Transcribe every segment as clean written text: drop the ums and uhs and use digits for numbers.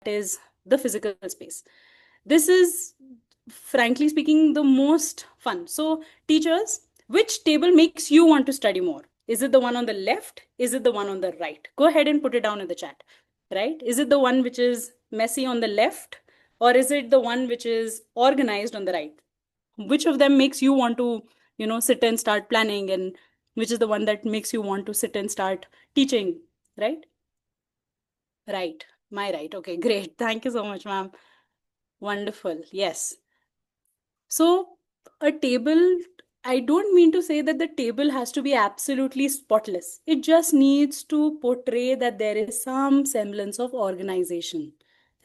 is the physical space. This is, frankly speaking, the most fun. So, teachers, which table makes you want to study more? Is it the one on the left? Is it the one on the right? Go ahead and put it down in the chat, right? Is it the one which is messy on the left, or is it the one which is organized on the right? Which of them makes you want to, sit and start planning, and which is the one that makes you want to sit and start teaching, right? Right. My right. Okay, great. Thank you so much, ma'am. Wonderful. Yes. So, a table, I don't mean to say that the table has to be absolutely spotless. It just needs to portray that there is some semblance of organization,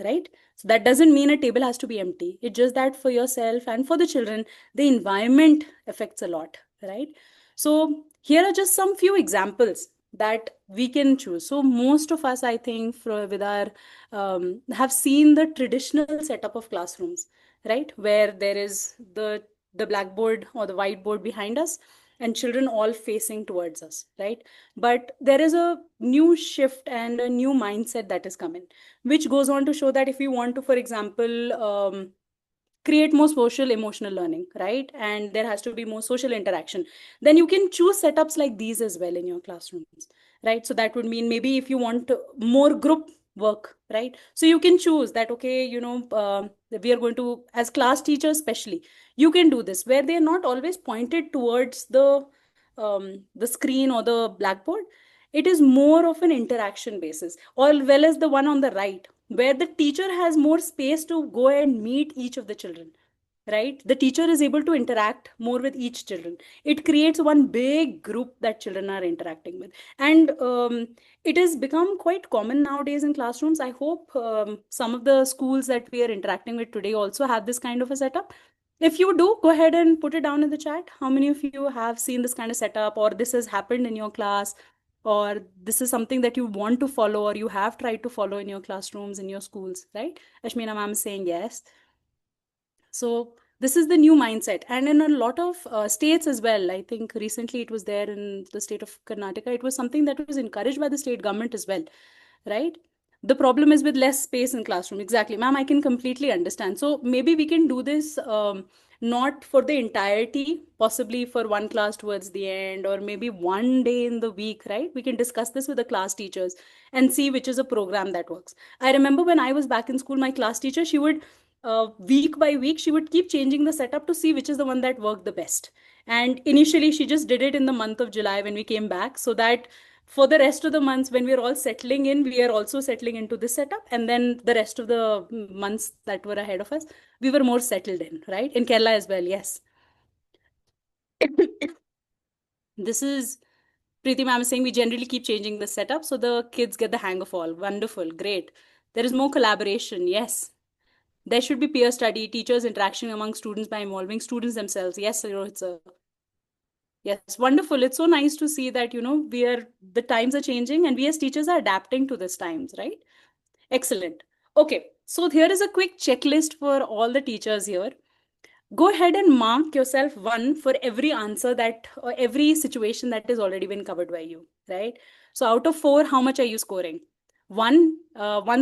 right? So, that doesn't mean a table has to be empty. It's just that for yourself and for the children, the environment affects a lot, right? So, here are just some few examples that we can choose. So, most of us, I think, with our have seen the traditional setup of classrooms, right, where there is the blackboard or the whiteboard behind us and children all facing towards us, right? But there is a new shift and a new mindset that is coming, which goes on to show that if we want to, for example, create more social emotional learning, right, and there has to be more social interaction, then you can choose setups like these as well in your classrooms, right? So that would mean maybe if you want more group work, right, so you can choose that, okay, we are going to, as class teachers especially, you can do this where they are not always pointed towards the screen or the blackboard. It is more of an interaction basis, or well as the one on the right, where the teacher has more space to go and meet each of the children, right? The teacher is able to interact more with each children. It creates one big group that children are interacting with. And it has become quite common nowadays in classrooms. I hope some of the schools that we are interacting with today also have this kind of a setup. If you do, go ahead and put it down in the chat. How many of you have seen this kind of setup, or this has happened in your class, or this is something that you want to follow, or you have tried to follow in your classrooms, in your schools, right? Ashmina ma'am is saying yes. So this is the new mindset, and in a lot of states as well. I think recently it was there in the state of Karnataka. It was something that was encouraged by the state government as well, right? The problem is with less space in classroom. Exactly, ma'am. I can completely understand. So maybe we can do this. Not for the entirety, possibly for one class towards the end, or maybe one day in the week, right? We can discuss this with the class teachers and see which is a program that works. I remember when I was back in school, my class teacher, she would, week by week, she would keep changing the setup to see which is the one that worked the best. And initially, she just did it in the month of July when we came back, so that for the rest of the months, when we're all settling in, we are also settling into this setup. And then the rest of the months that were ahead of us, we were more settled in, right? In Kerala as well, yes. This is Preeti ma'am is saying we generally keep changing the setup so the kids get the hang of all. Wonderful, great. There is more collaboration, yes. There should be peer study, teachers interaction among students by involving students themselves. Yes, it's a yes, wonderful. It's so nice to see that, the times are changing and we as teachers are adapting to this times, right? Excellent. Okay, so here is a quick checklist for all the teachers here. Go ahead and mark yourself one for every answer that, or every situation that has already been covered by you, right? So out of four, how much are you scoring? One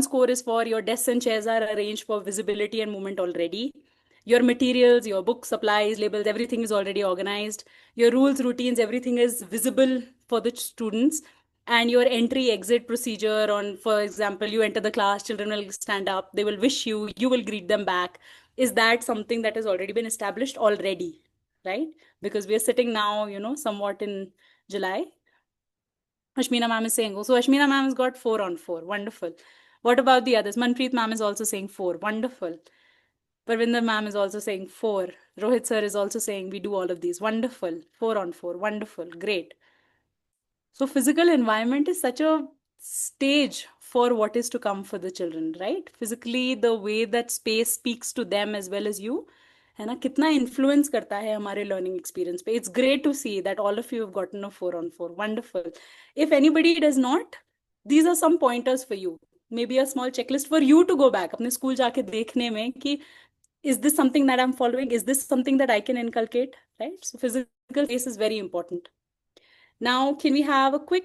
score is for your desks and chairs are arranged for visibility and movement already. Your materials, your book supplies, labels, everything is already organized. Your rules, routines, everything is visible for the students. And your entry exit procedure on, for example, you enter the class, children will stand up, they will wish you, you will greet them back. Is that something that has already been established already, right? Because we are sitting now, somewhat in July. Ashmina ma'am is saying, oh, so Ashmina ma'am has got 4 on 4. Wonderful. What about the others? Manpreet ma'am is also saying 4. Wonderful. Parvinder ma'am is also saying 4. Rohit sir is also saying we do all of these. Wonderful. 4 on 4. Wonderful. Great. So physical environment is such a stage for what is to come for the children, right? Physically, the way that space speaks to them as well as you, है ना, कितना influence करता है हमारे learning experience पे. It's great to see that all of you have gotten a 4 on 4. Wonderful. If anybody does not, these are some pointers for you. Maybe a small checklist for you to go back अपने school जाके देखने में कि is this something that I'm following? Is this something that I can inculcate? Right? So physical space is very important. Now, can we have a quick